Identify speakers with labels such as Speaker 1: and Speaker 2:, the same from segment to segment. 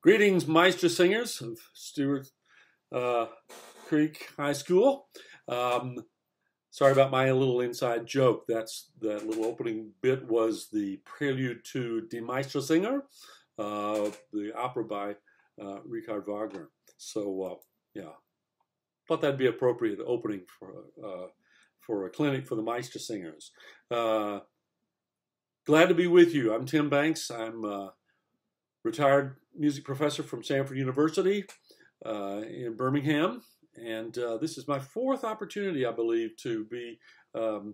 Speaker 1: Greetings, Meistersingers of Stewarts Creek High School. Sorry about my little inside joke. That little opening bit was the prelude to Die Meistersinger, the opera by Richard Wagner. So, yeah, thought that'd be appropriate opening for a clinic for the Meistersingers. Glad to be with you. I'm Tim Banks. I'm retired music professor from Stanford University in Birmingham, and this is my fourth opportunity, I believe, to be a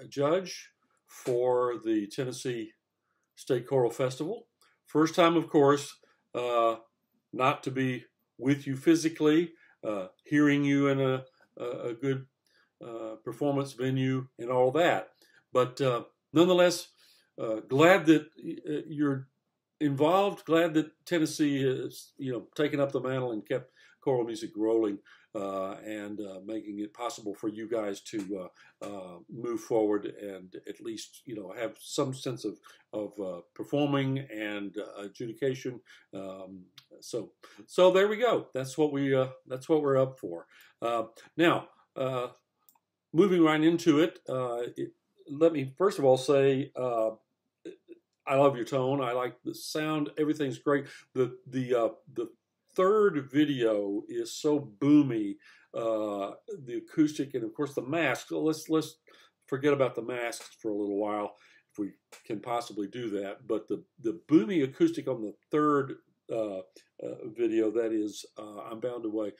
Speaker 1: judge for the Tennessee State Choral Festival. First time, of course, not to be with you physically, hearing you in a good performance venue and all that, but nonetheless, glad that you're involved. Glad that Tennessee has, taken up the mantle and kept choral music rolling, and making it possible for you guys to move forward and at least, have some sense of performing and adjudication. So there we go. That's what we're up for. Now, moving right into it. Let me first of all say I love your tone. I like the sound. Everything's great. The third video is so boomy. The acoustic and of course the masks. So let's forget about the masks for a little while if we can possibly do that. But the boomy acoustic on the third video, that is, I'm Bound Away,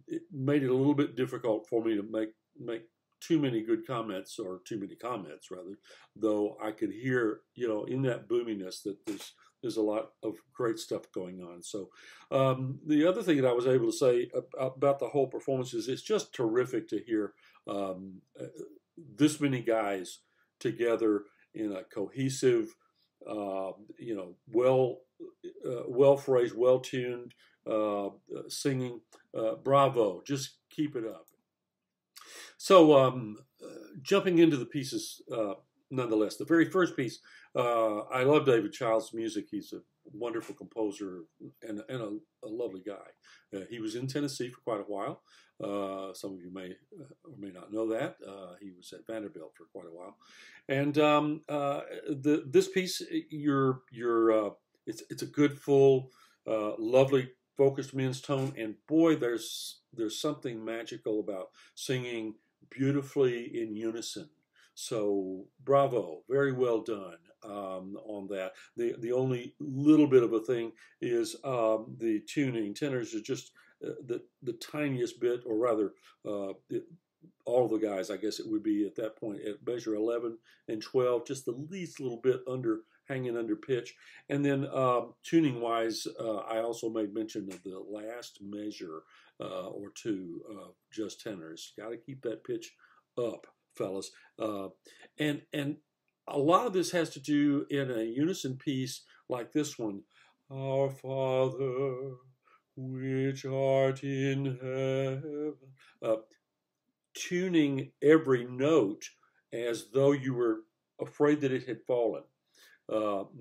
Speaker 1: it made it a little bit difficult for me to make too many good comments, or too many comments rather, though I could hear, in that boominess that there's a lot of great stuff going on. So the other thing that I was able to say about the whole performance is it's just terrific to hear this many guys together in a cohesive, well phrased, well tuned singing. Bravo! Just keep it up. So, jumping into the pieces, nonetheless, the very first piece, I love David Child's music. He's a wonderful composer and a lovely guy. He was in Tennessee for quite a while. Some of you may or may not know that. He was at Vanderbilt for quite a while. And this piece, it's a good, full, lovely, focused men's tone. And boy, there's something magical about singing beautifully in unison. So bravo, very well done on that. The only little bit of a thing is the tuning. Tenors are just the tiniest bit, or rather all the guys, I guess it would be at that point, at measure 11 and 12, just the least little bit hanging under pitch. And then tuning wise, I also made mention of the last measure or two of just tenors. Got to keep that pitch up, fellas. And a lot of this has to do in a unison piece like this one. Our Father, which art in heaven. Tuning every note as though you were afraid that it had fallen.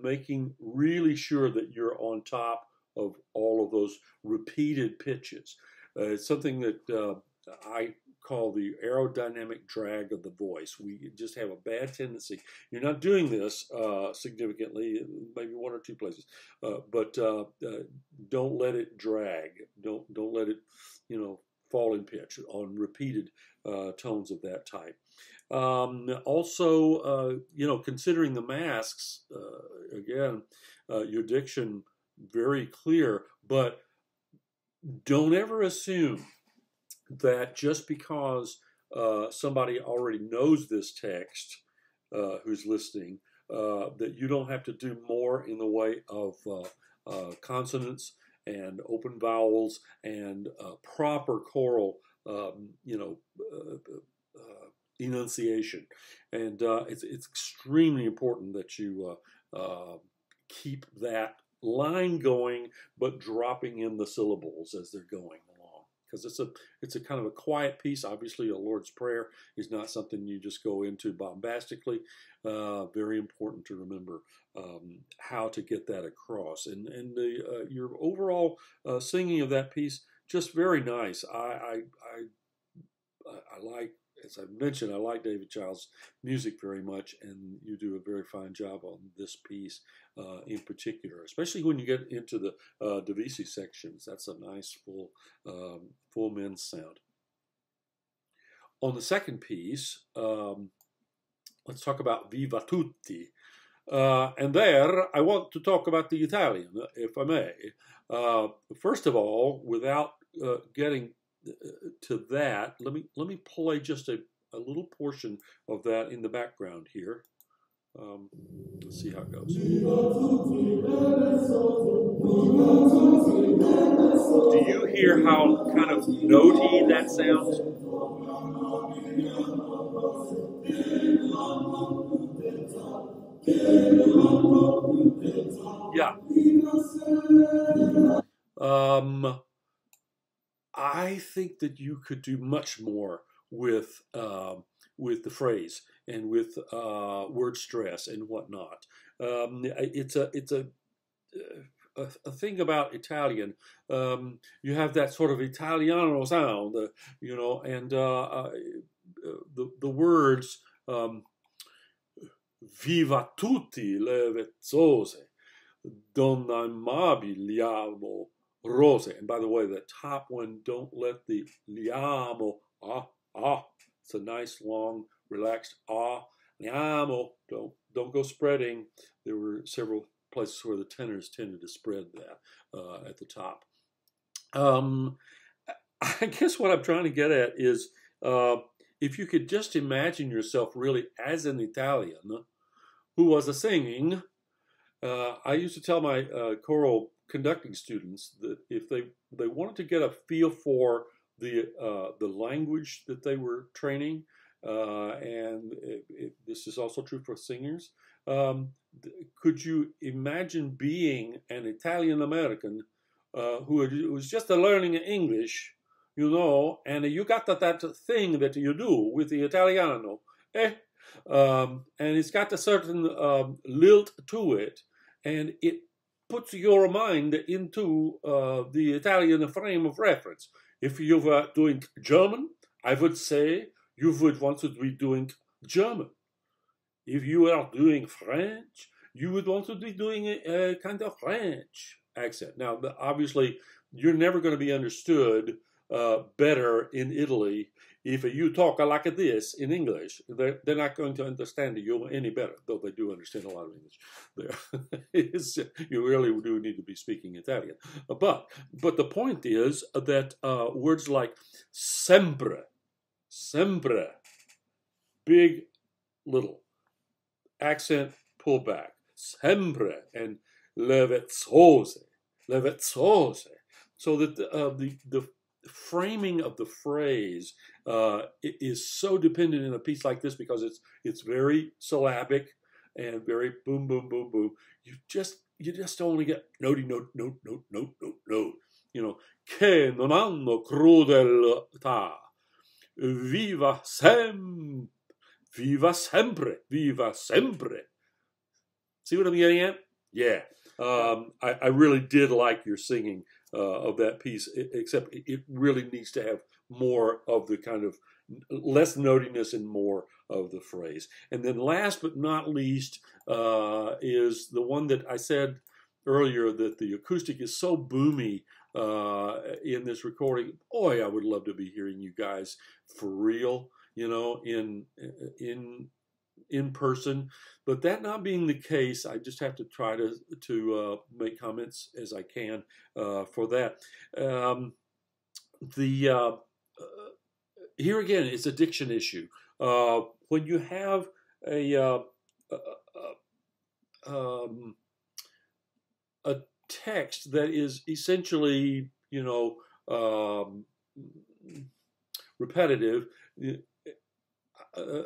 Speaker 1: Making really sure that you're on top of all of those repeated pitches. It's something that I call the aerodynamic drag of the voice. We just have a bad tendency. You're not doing this significantly, maybe one or two places, but don't let it drag. Don't let it, fall in pitch on repeated tones of that type. Also, considering the masks, again, your diction very clear, but don't ever assume that just because somebody already knows this text who's listening, that you don't have to do more in the way of consonants and open vowels and proper choral, enunciation. And it's extremely important that you keep that line going, but dropping in the syllables as they're going along. Because it's a kind of a quiet piece. Obviously, a Lord's Prayer is not something you just go into bombastically. Very important to remember how to get that across. And your overall singing of that piece, just very nice. I like, as I mentioned, I like David Child's music very much, and you do a very fine job on this piece in particular, especially when you get into the Divisi sections. That's a nice full men's sound. On the second piece, let's talk about Viva Tutti. And there, I want to talk about the Italian, if I may. First of all, without getting to that, let me play just a little portion of that in the background here. Let's see how it goes. Do you hear how kind of notey that sounds? Yeah. I think that you could do much more with the phrase and with word stress and whatnot. It's a thing about Italian. You have that sort of Italiano sound, you know, and the words "Viva tutti le vezzose, donna amabiliamo rose." And by the way, the top one, don't let the liamo, it's a nice, long, relaxed liamo. Don't go spreading. There were several places where the tenors tended to spread that at the top. I guess what I'm trying to get at is if you could just imagine yourself really as an Italian who was singing. I used to tell my choral conducting students that if they wanted to get a feel for the language that they were training, and this is also true for singers, could you imagine being an Italian American who was just learning English, you know, and you got that thing that you do with the Italiano, and it's got a certain lilt to it, and it puts your mind into the Italian frame of reference. If you were doing German, I would say you would want to be doing German. If you are doing French, you would want to be doing a kind of French accent. Now, obviously, you're never going to be understood better in Italy if you talk like this in English. They're not going to understand you any better, though they do understand a lot of English. You really do need to be speaking Italian. But the point is that words like sempre, big, little, accent, pull back, sempre, and levezzose. So that the framing of the phrase is so dependent in a piece like this because it's very syllabic and very boom, boom, boom, boom. You just only get notey, note. You know, che non hanno crudeltà. Viva sempre. See what I'm getting at? Yeah. I really did like your singing of that piece, except it really needs to have more of the kind of less notiness and more of the phrase. And then last but not least is the one that I said earlier, that the acoustic is so boomy in this recording. Boy, I would love to be hearing you guys for real, you know, in person. But that not being the case, I just have to try to make comments as I can for that. Here again, it's a diction issue. When you have a text that is essentially, you know, repetitive.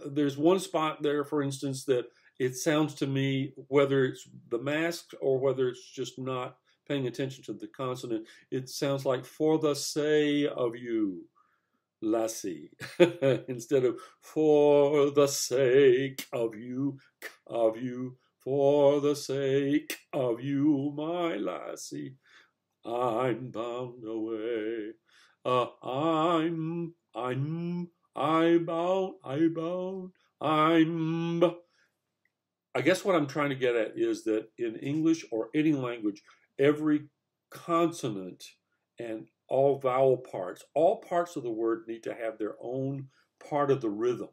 Speaker 1: There's one spot there, for instance, that it sounds to me, whether it's the masks or whether it's just not paying attention to the consonant, it sounds like for the say of you, lassie, instead of for the sake of you, for the sake of you, my lassie, I'm bound away. I guess what I'm trying to get at is that in English or any language, every consonant and all parts of the word need to have their own part of the rhythm.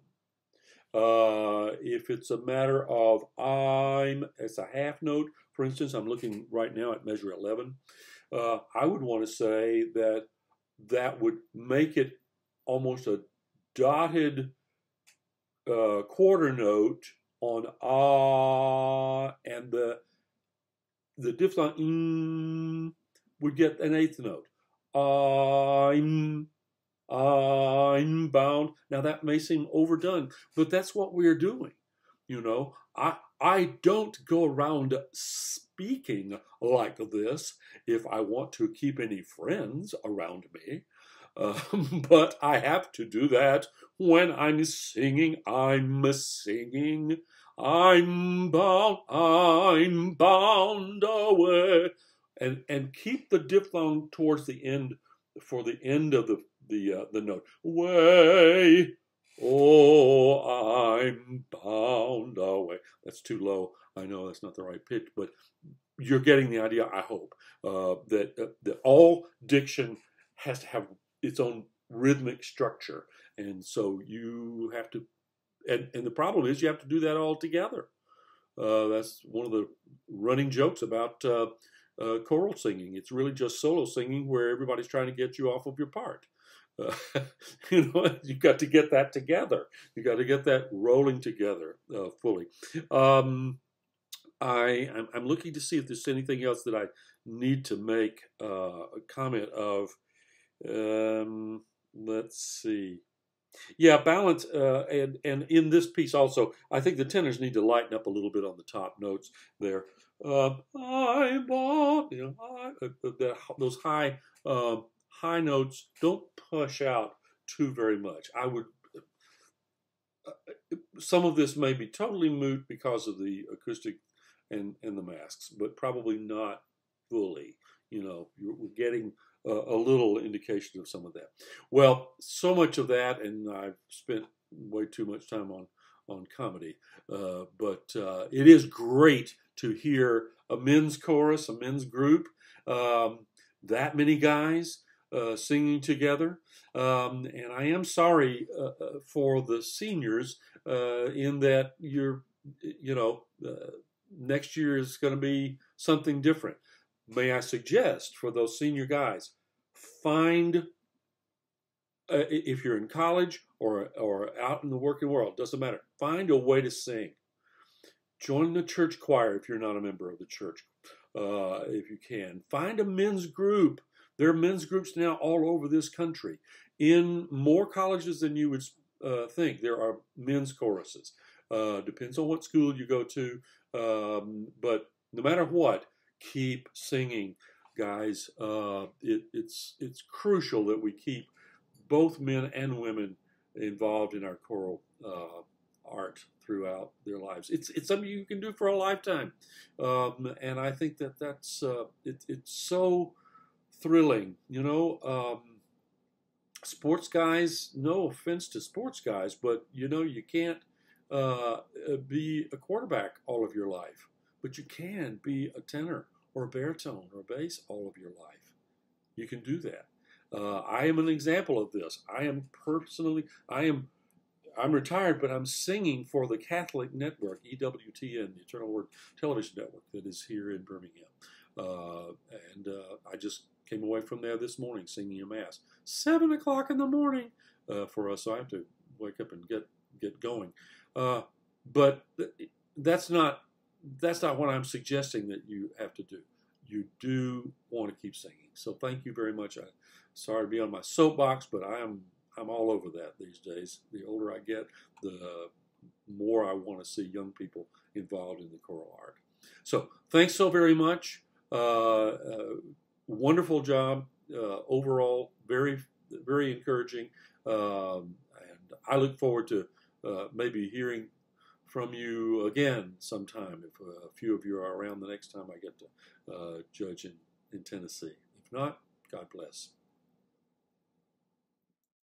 Speaker 1: If it's a matter of it's a half note, for instance, I'm looking right now at measure 11. I would want to say that would make it almost a dotted quarter note on and the diphthong would get an eighth note. I'm bound. Now that may seem overdone, but that's what we're doing. You know, I don't go around speaking like this if I want to keep any friends around me. But I have to do that when I'm singing. I'm bound away. And keep the diphthong towards the end for the end of the note. Way, oh, I'm bound away. That's too low. I know that's not the right pitch, but you're getting the idea, I hope, that all diction has to have its own rhythmic structure. And so you have to, and the problem is you have to do that all together. That's one of the running jokes about choral singing. It's really just solo singing where everybody's trying to get you off of your part. You know, you've got to get that together. You got to get that rolling together fully. I'm looking to see if there's anything else that I need to make a comment of. Let's see. Yeah, balance, and in this piece also, I think the tenors need to lighten up a little bit on the top notes there. Those high notes don't push out too very much. I would. Some of this may be totally moot because of the acoustic and the masks, but probably not fully. You know, we're getting a little indication of some of that. Well, so much of that, and I've spent way too much time on comedy, but it is great to hear a men's chorus, a men's group, that many guys singing together. And I am sorry for the seniors in that next year is going to be something different. May I suggest for those senior guys, find, if you're in college or out in the working world, doesn't matter, find a way to sing. Join the church choir if you're not a member of the church, if you can. Find a men's group. There are men's groups now all over this country. In more colleges than you would think, there are men's choruses. Depends on what school you go to, but no matter what, keep singing, guys. It's crucial that we keep both men and women involved in our choral art throughout their lives. It's something you can do for a lifetime, and I think that's it's so thrilling. You know, sports guys. No offense to sports guys, but you know you can't be a quarterback all of your life. But you can be a tenor or a baritone or a bass all of your life. You can do that. I am an example of this. I'm retired, but I'm singing for the Catholic Network, EWTN, the Eternal Word Television Network, that is here in Birmingham. And I just came away from there this morning singing a mass, 7 o'clock in the morning for us. So I have to wake up and get going. But that's not what I'm suggesting that you have to do. You do want to keep singing. So thank you very much. I'm sorry to be on my soapbox, but I'm all over that these days. The older I get, the more I want to see young people involved in the choral art. So thanks so very much. Wonderful job overall, very, very encouraging. And I look forward to maybe hearing from you again sometime if a few of you are around the next time I get to judge in Tennessee. If not, God bless.